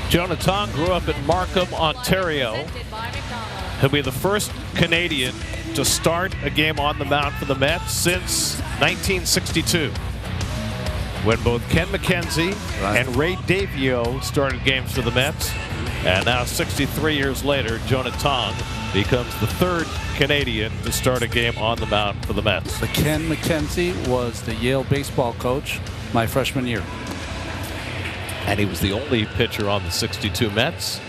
Jonah Tong grew up in Markham, Ontario. He'll be the first Canadian to start a game on the mound for the Mets since 1962, when both Ken McKenzie and Ray Davio started games for the Mets. And now 63 years later, Jonah Tong becomes the third Canadian to start a game on the mound for the Mets. The Ken McKenzie was the Yale baseball coach my freshman year. And he was the only pitcher on the 62 Mets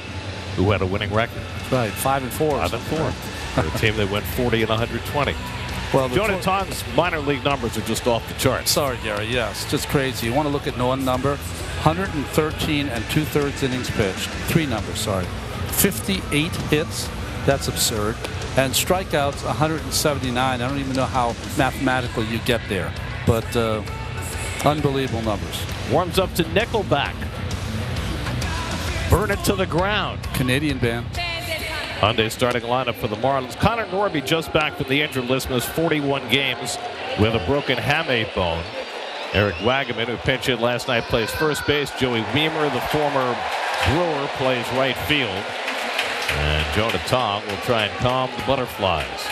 who had a winning record. Right, 5-4. 5-4. For a team that went 40 and 120. Well, Jonah Tong's minor league numbers are just off the charts. Sorry, Gary. Yes, just crazy. You want to look at one number: 113 and 2/3 innings pitched. Three numbers. Sorry, 58 hits. That's absurd. And strikeouts 179. I don't even know how mathematically you get there, but unbelievable numbers. Warms up to Nickelback. Burn it to the ground. Canadian band. Hyundai starting lineup for the Marlins. Connor Norby just back from the injured list, missed 41 games with a broken hamate bone. Eric Wagaman, who pinch hit last night, plays first base. Joey Wiemer, the former Brewer, plays right field. And Jonah Tong will try and calm the Butterflies.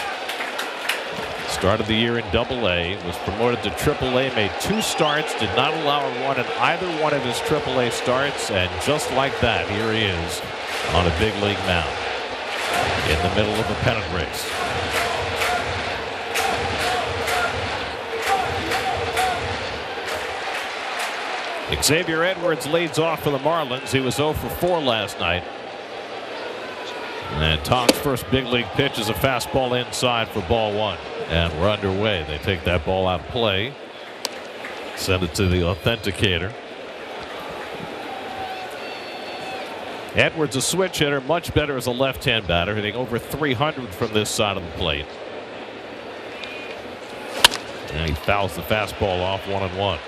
Started the year in Double-A, was promoted to Triple-A, made 2 starts, did not allow a run in either one of his Triple-A starts, and just like that, here he is on a big league mound in the middle of a pennant race. Xavier Edwards leads off for the Marlins. He was 0 for 4 last night. And Tong's first big league pitch is a fastball inside for ball 1. And we're underway. They take that ball out of play. Send it to the authenticator. Edwards, a switch hitter, much better as a left-hand batter, hitting over 300 from this side of the plate. And he fouls the fastball off 1-1.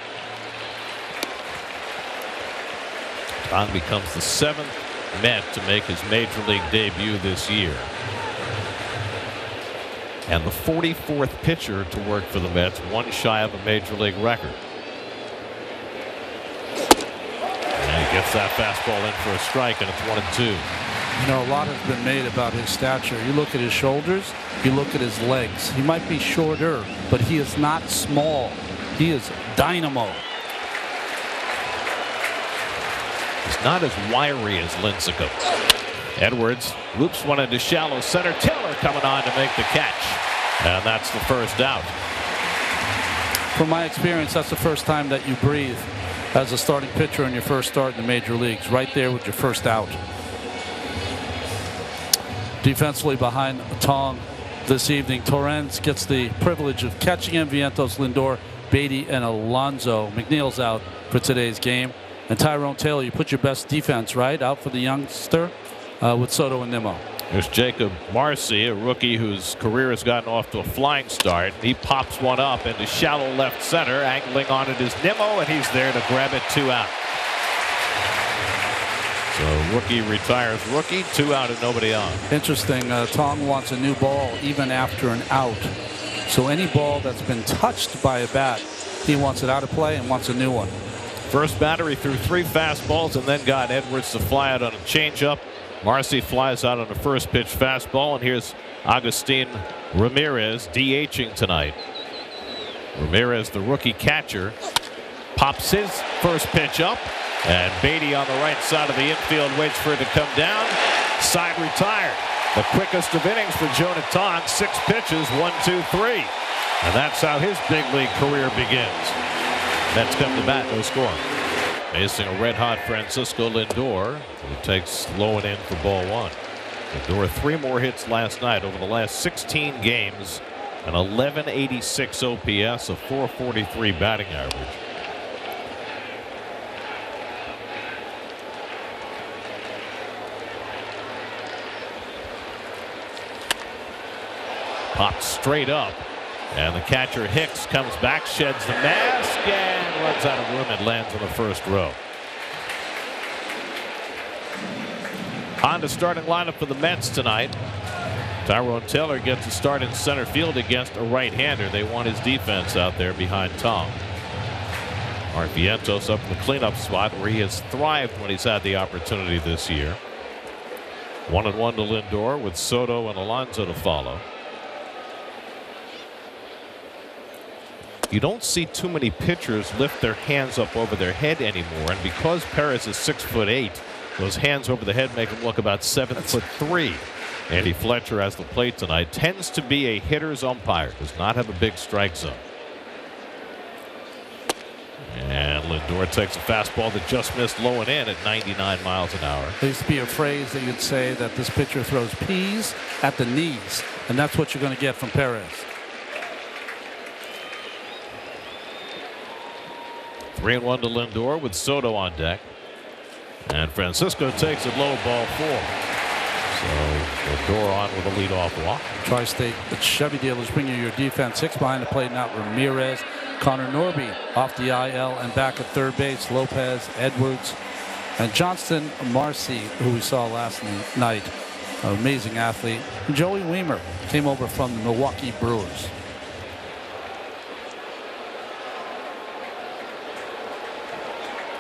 Tong becomes the 7th Met to make his major league debut this year, and the 44th pitcher to work for the Mets, one shy of a major league record. And he gets that fastball in for a strike, and it's 1-2. You know, a lot has been made about his stature. You look at his shoulders, you look at his legs. He might be shorter, but he is not small. He is dynamo. He's not as wiry as Lincecum. Edwards loops one into shallow center. Taylor coming on to make the catch. And that's the first out. From my experience, that's the first time that you breathe as a starting pitcher in your first start in the major leagues. Right there with your first out. Defensively behind Tong this evening, Torrens gets the privilege of catching him. Vientos, Lindor, Beatty, and Alonso. McNeil's out for today's game. And Tyrone Taylor, you put your best defense, right, out for the youngster with Soto and Nimmo. There's Jacob Marcy, a rookie whose career has gotten off to a flying start. He pops one up into shallow left center. Angling on it is Nimmo, and he's there to grab it. 2 out. So rookie retires rookie. 2 out and nobody on. Interesting. Tong wants a new ball even after an out. So any ball that's been touched by a bat, he wants it out of play and wants a new one. First batter, he threw 3 fastballs and then got Edwards to fly out on a changeup. Marcy flies out on the first pitch fastball, and here's Agustin Ramirez DHing tonight. Ramirez, the rookie catcher, pops his first pitch up, and Beatty on the right side of the infield waits for it to come down. Side retired. The quickest of innings for Jonah Tong. 6 pitches, 1, 2, 3. And that's how his big league career begins. Mets come to bat, no score. Facing a red-hot Francisco Lindor, who takes low and in for ball 1. Lindor 3 more hits last night over the last 16 games, an 1186 OPS, a 443 batting average. Popped straight up. And the catcher Hicks comes back, sheds the mask, and runs out of room and lands in the first row. On to starting lineup for the Mets tonight. Tyrone Taylor gets a start in center field against a right-hander. They want his defense out there behind Tong. Mark Vientos up in the cleanup spot where he has thrived when he's had the opportunity this year. 1-1 to Lindor with Soto and Alonso to follow. You don't see too many pitchers lift their hands up over their head anymore, and because Perez is 6'8", those hands over the head make him look about 7'3". Andy Fletcher has the plate tonight. Tends to be a hitter's umpire. Does not have a big strike zone. And Lindor takes a fastball that just missed low and in at 99 miles an hour. There used to be a phrase that you'd say that this pitcher throws peas at the knees, and that's what you're going to get from Perez. 3-1 to Lindor with Soto on deck. And Francisco takes it low, ball 4. So Lindor on with a leadoff walk. Tri-State Chevy dealers bring you your defense. 6 behind the plate now. Ramirez, Connor Norby off the IL and back at third base. Lopez, Edwards, and Johnston Marcy, who we saw last night. An amazing athlete. Joey Weimer came over from the Milwaukee Brewers.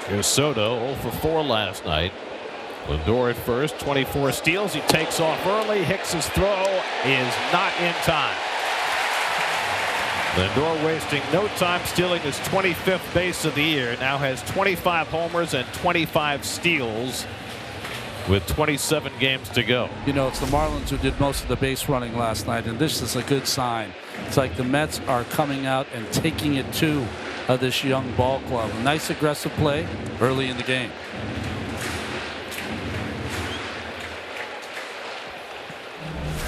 Here's Soto, 0 for 4 last night. Lindor at first, 24 steals. He takes off early. Hicks's throw is not in time. Lindor wasting no time, stealing his 25th base of the year. Now has 25 homers and 25 steals with 27 games to go. You know, it's the Marlins who did most of the base running last night, and this is a good sign. It's like the Mets are coming out and taking it to this young ball club. A nice aggressive play early in the game.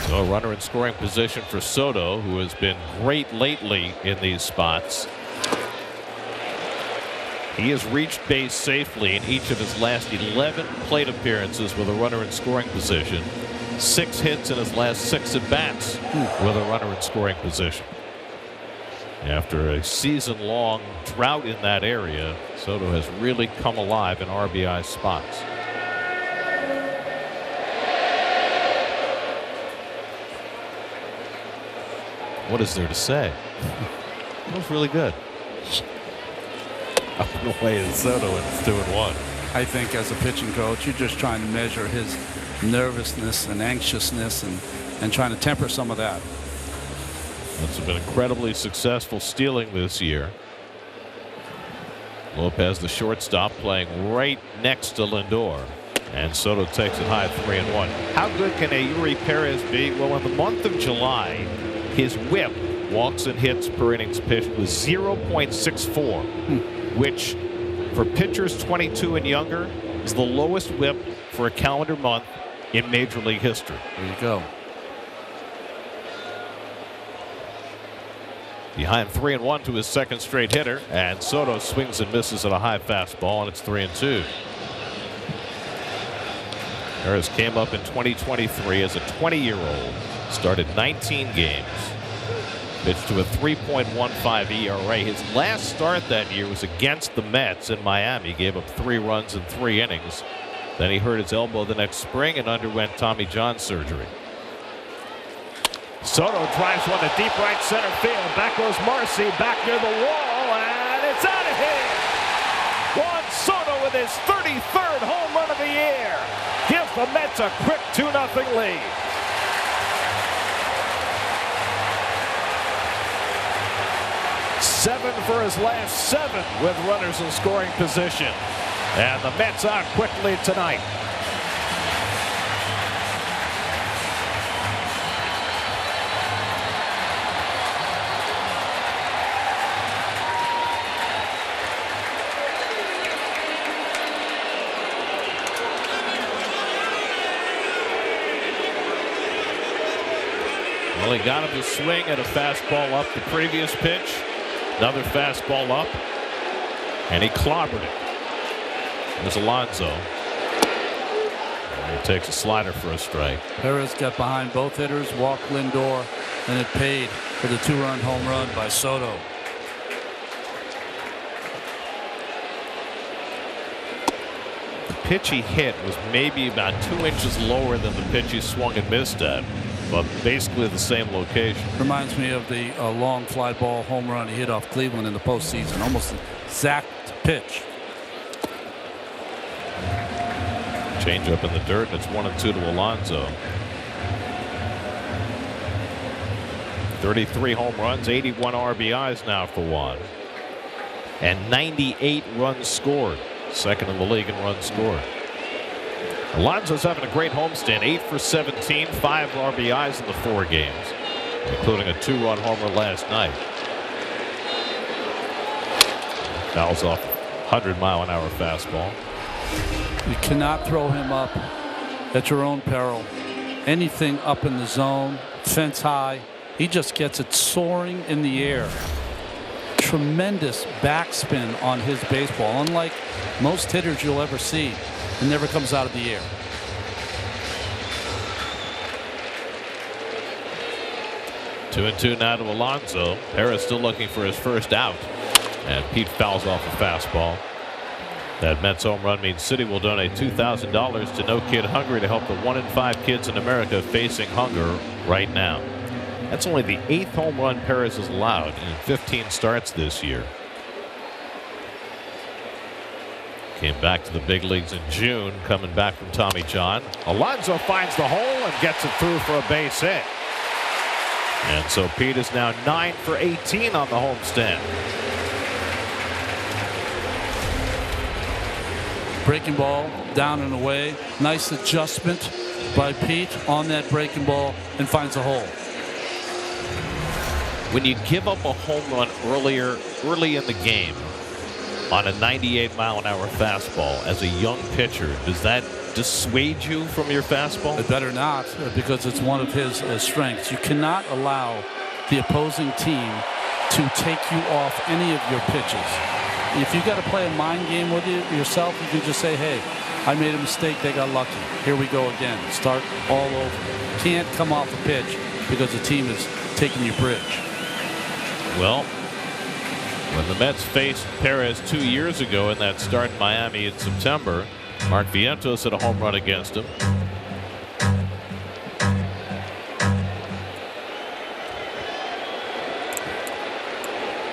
So a runner in scoring position for Soto, who has been great lately in these spots. He has reached base safely in each of his last 11 plate appearances with a runner in scoring position. 6 hits in his last 6 at-bats with a runner in scoring position. After a season-long drought in that area, Soto has really come alive in RBI spots. What is there to say? That was really good. Up and away is Soto, and it's 2-1. I think as a pitching coach, you're just trying to measure his nervousness and anxiousness and trying to temper some of that. That's been incredibly successful stealing this year. Lopez, the shortstop, playing right next to Lindor. And Soto takes it high, 3-1. How good can a Yuri Perez be? Well, in the month of July, his whip, walks and hits per innings pitched, was 0.64, which for pitchers 22 and younger is the lowest whip for a calendar month in Major League history. There you go. Behind 3-1 to his second straight hitter, and Soto swings and misses at a high fastball, and it's 3-2. Perez came up in 2023 as a 20-year-old, started 19 games, pitched to a 3.15 ERA. His last start that year was against the Mets in Miami, gave up 3 runs in 3 innings. Then he hurt his elbow the next spring and underwent Tommy John surgery. Soto drives one to deep right center field. Back goes Marcy, back near the wall, and it's out of here. Juan Soto with his 33rd home run of the year gives the Mets a quick 2-0 lead. Seven for his last 7 with runners in scoring position, and the Mets are quickly tonight. Well, he got him to swing at a fastball up the previous pitch. Another fastball up, and he clobbered it. There's Alonso. And he takes a slider for a strike. Perez got behind both hitters, walked Lindor, and it paid for the 2-run home run by Soto. The pitch he hit was maybe about 2 inches lower than the pitch he swung and missed at, but basically the same location. Reminds me of the long fly ball home run he hit off Cleveland in the postseason. Almost exact pitch. Change up in the dirt, and it's 1-2 to Alonso. 33 home runs, 81 RBIs now for Juan. And 98 runs scored. Second in the league in runs scored. Alonso's having a great homestand. 8 for 17, 5 RBIs in the 4 games, including a 2-run homer last night. Fouls off 100-mile-an-hour fastball. You cannot throw him up at your own peril. Anything up in the zone, fence high, he just gets it soaring in the air. Tremendous backspin on his baseball. Unlike most hitters you'll ever see, it never comes out of the air. Two and two now to Alonso. Perez still looking for his first out. And Pete fouls off a fastball. That Mets home run means City will donate $2,000 to No Kid Hungry to help the 1 in 5 kids in America facing hunger right now. That's only the 8th home run Perez has allowed in 15 starts this year. Came back to the big leagues in June, coming back from Tommy John. Alonso finds the hole and gets it through for a base hit. And so Pete is now 9 for 18 on the homestand. Breaking ball down and away. Nice adjustment by Pete on that breaking ball and finds a hole. When you give up a home run early in the game on a 98-mile-an-hour fastball as a young pitcher, does that dissuade you from your fastball? It better not, because it's one of his strengths. You cannot allow the opposing team to take you off any of your pitches. If you got to play a mind game with yourself, you can just say, hey, I made a mistake, they got lucky. Here we go again. Start all over. Can't come off a pitch because the team is taking your bridge. Well, when the Mets faced Perez 2 years ago in that start in Miami in September, Mark Vientos hit a home run against him.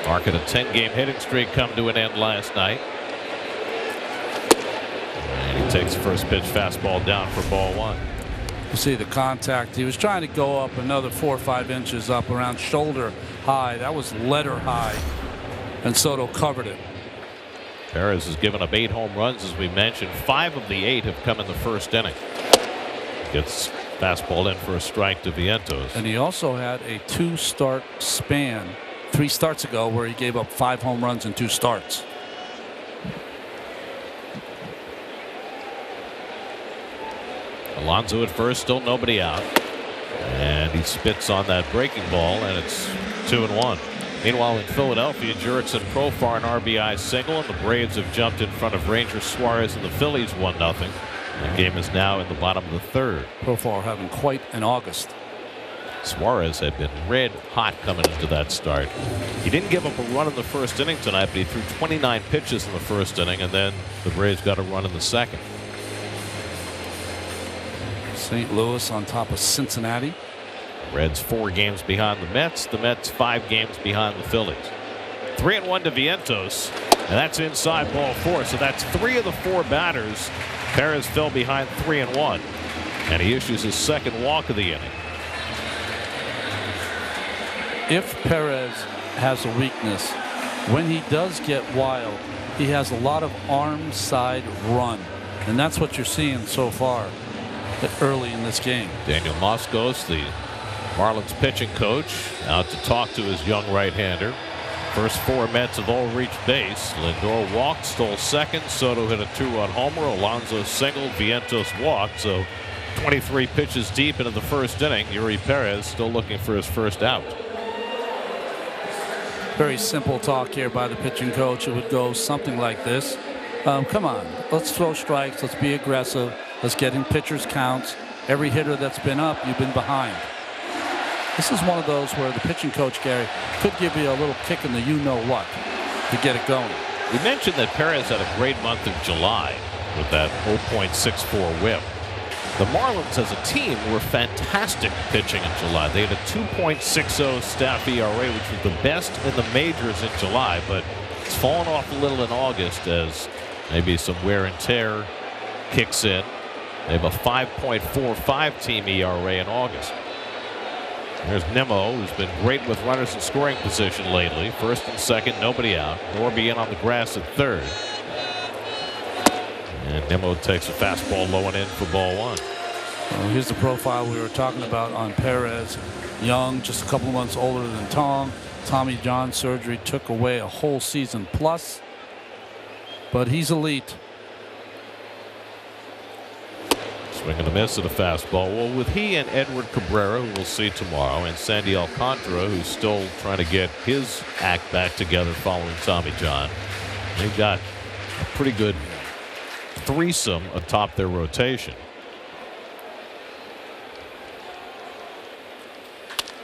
Mark had a 10-game hitting streak come to an end last night. And he takes the first pitch fastball down for ball 1. You see the contact. He was trying to go up another 4 or 5 inches up around shoulder high. That was letter high. And Soto covered it. Perez has given up 8 home runs, as we mentioned. 5 of the 8 have come in the first inning. Gets fastball in for a strike to Vientos. And he also had a 2-start span 3 starts ago where he gave up 5 home runs in 2 starts. Alonso at first, still nobody out. And he spits on that breaking ball, and it's 2-1. Meanwhile, in Philadelphia, Jurickson Profar an RBI single, and the Braves have jumped in front of Ranger Suarez and the Phillies 1-0. The game is now in the bottom of the 3rd. Profar having quite an August. Suarez had been red hot coming into that start. He didn't give up a run in the first inning tonight, but he threw 29 pitches in the first inning, and then the Braves got a run in the second. St. Louis on top of Cincinnati. Reds 4 games behind the Mets. The Mets 5 games behind the Phillies. 3-1 to Vientos, and that's inside ball 4. So that's 3 of the 4 batters. Perez fell behind 3-1, and he issues his second walk of the inning. If Perez has a weakness, when he does get wild, he has a lot of arm side run, and that's what you're seeing so far early in this game. Daniel Moskos, the Marlins pitching coach, out to talk to his young right-hander. First 4 Mets have all reached base. Lindor walked, stole second. Soto hit a 2-run homer. Alonso singled. Vientos walked. So 23 pitches deep into the first inning. Yuri Perez still looking for his first out. Very simple talk here by the pitching coach. It would go something like this. Come on, let's throw strikes. Let's be aggressive. Let's get in pitchers' counts. Every hitter that's been up, you've been behind. This is one of those where the pitching coach, Gary, could give you a little kick in the you-know-what to get it going. We mentioned that Perez had a great month of July with that 0.64 whip. The Marlins as a team were fantastic pitching in July. They had a 2.60 staff ERA, which was the best in the majors in July, but It's fallen off a little in August as maybe some wear and tear kicks in. They have a 5.45 team ERA in August. There's Nimmo, who's been great with runners in scoring position lately. First and second, nobody out. Norby in on the grass at third. And Nimmo takes a fastball low and in for ball one. Well, here's the profile we were talking about on Perez. Young, just a couple months older than Tong. Tommy John surgery took away a whole season plus. But he's elite. Swing and a miss at a fastball. Well, with he and Edward Cabrera, who we'll see tomorrow, and Sandy Alcantara, who's still trying to get his act back together following Tommy John, they've got a pretty good threesome atop their rotation.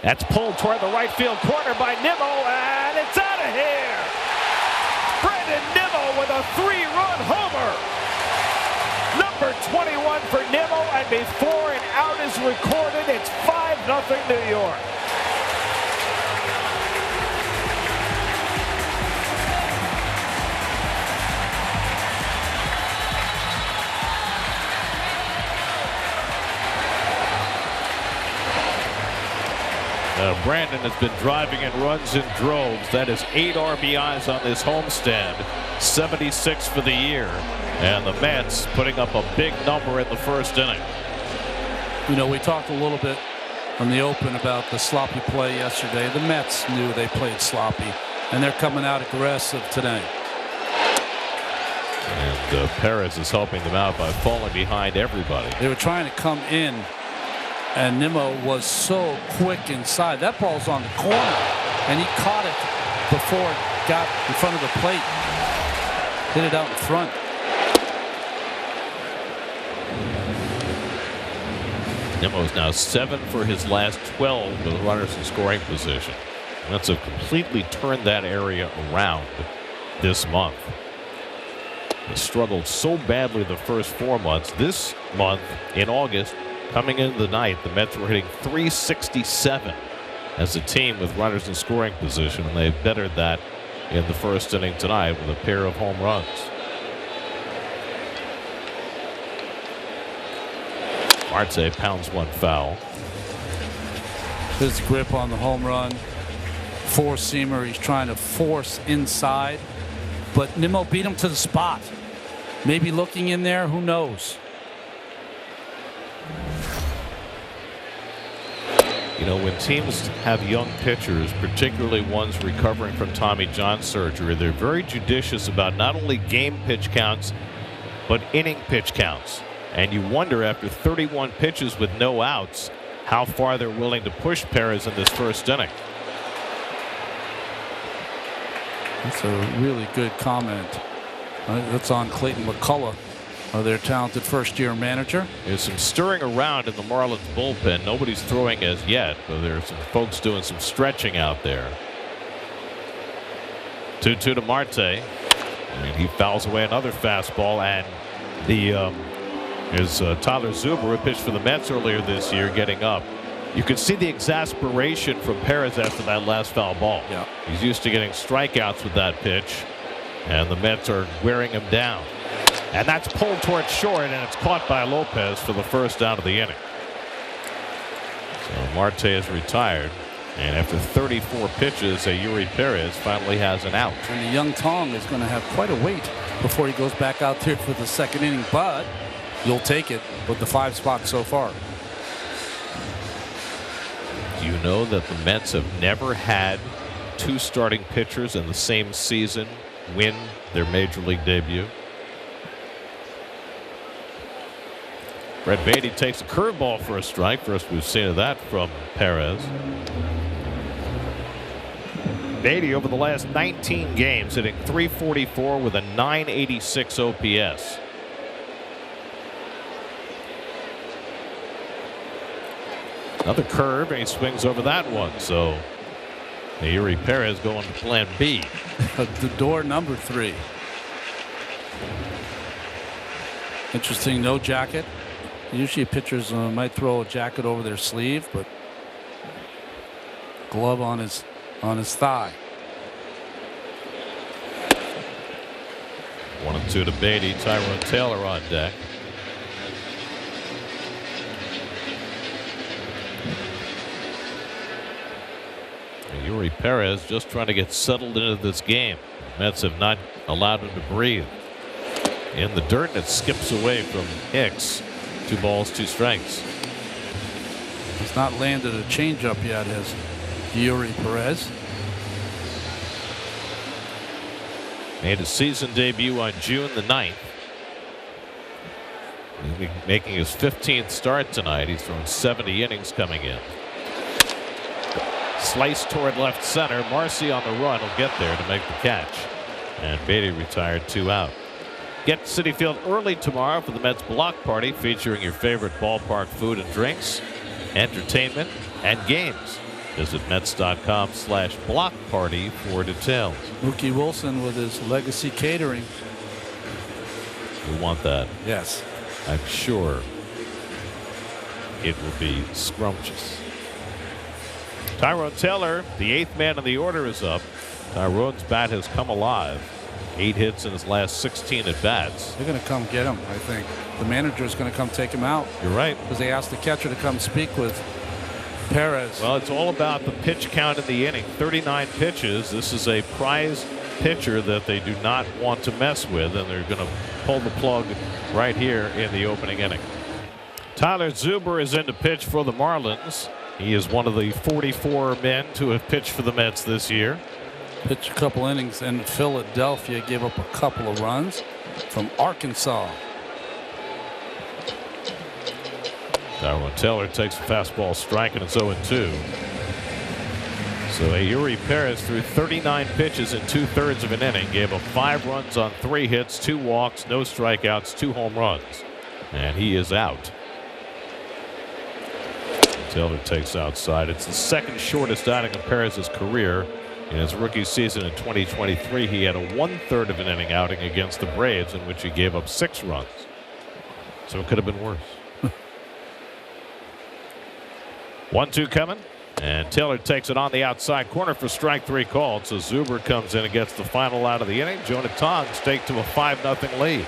That's pulled toward the right field corner by Nimmo, and it's out of here. Brandon Nimmo with a 3-run homer. Number 21 for Nimmo, and before an out is recorded, it's 5-0 New York. Brandon has been driving in runs in droves. That is 8 RBIs on this homestand, 76 for the year. And the Mets putting up a big number in the first inning. You know, we talked a little bit on the open about the sloppy play yesterday. The Mets knew they played sloppy, and they're coming out aggressive today. And Perez is helping them out by falling behind everybody. They were trying to come in, and Nimmo was so quick inside. That ball's on the corner, and he caught it before it got in front of the plate. Hit it out in front. Nimmo's now 7 for his last 12 with runners in scoring position. Mets have completely turned that area around this month. They struggled so badly the first 4 months. This month, in August, coming into the night, the Mets were hitting .367 as a team with runners in scoring position, and they've bettered that in the first inning tonight with a pair of home runs. Marte pounds one foul. His grip on the home run. Four-seamer. He's trying to force inside. But Nimmo beat him to the spot. Maybe looking in there. Who knows? You know, when teams have young pitchers, particularly ones recovering from Tommy John surgery, they're very judicious about not only game pitch counts, but inning pitch counts. And you wonder, after 31 pitches with no outs, how far they're willing to push Perez in this first inning. That's a really good comment. That's on Clayton McCullough, their talented first-year manager. There's some stirring around in the Marlins bullpen. Nobody's throwing as yet, but there's some folks doing some stretching out there. 2-2 to Marte. I mean, he fouls away another fastball, and There's Tyler Zuber, who pitched for the Mets earlier this year, getting up. You could see the exasperation from Perez after that last foul ball. Yeah. He's used to getting strikeouts with that pitch, and the Mets are wearing him down. And that's pulled towards short, and it's caught by Lopez for the first out of the inning. So Marte is retired, and after 34 pitches, Yuri Perez finally has an out. And the young Tong is going to have quite a wait before he goes back out there for the second inning, but you'll take it with the 5 spots so far. Do you know that the Mets have never had 2 starting pitchers in the same season win their major league debut? Brett Beatty takes a curveball for a strike. First we've seen of that from Perez. Beatty over the last 19 games hitting .344 with a .986 OPS. Another curve, and he swings over that one. So Yuri Perez going to plan B. The door number 3. Interesting, no jacket. Usually pitchers might throw a jacket over their sleeve, but glove on his thigh. 2 to Beatty. Tyrone Taylor on deck. Yuri Perez just trying to get settled into this game. Mets have not allowed him to breathe. In the dirt, and it skips away from Hicks. 2 balls, 2 strikes. He's not landed a changeup yet, has Yuri Perez. Made his season debut on June the 9th. He'll be making his 15th start tonight. He's thrown 70 innings coming in. Slice toward left center. Marcy on the run will get there to make the catch. And Beatty retired 2 out. Get to Citi Field early tomorrow for the Mets block party featuring your favorite ballpark food and drinks, entertainment, and games. Visit Mets.com/block party for details. Mookie Wilson with his legacy catering. We want that. Yes. I'm sure it will be scrumptious. Tyrone Taylor, the 8th man in the order, is up. Tyrone's bat has come alive. 8 hits in his last 16 at bats. They're going to come get him, I think. The manager is going to come take him out. You're right. Because they asked the catcher to come speak with Perez. Well, it's all about the pitch count in the inning. 39 pitches. This is a prize pitcher that they do not want to mess with, and they're going to pull the plug right here in the opening inning. Tyler Zuber is in to pitch for the Marlins. He is one of the 44 men to have pitched for the Mets this year. Pitched a couple innings in Philadelphia, gave up a couple of runs from Arkansas. Tyrone Taylor takes a fastball strike, and it's 0-2. So Yuri Perez threw 39 pitches in 2/3 of an inning, gave up 5 runs on 3 hits, 2 walks, no strikeouts, 2 home runs, and he is out. Taylor takes outside. It's the 2nd shortest outing of Perez's career. In his rookie season in 2023, he had a 1/3 of an inning outing against the Braves, in which he gave up 6 runs. So it could have been worse. 1-2 coming, and Taylor takes it on the outside corner for strike 3 called. So Zuber comes in and gets the final out of the inning. Jonah Tong staked to a 5-0 lead.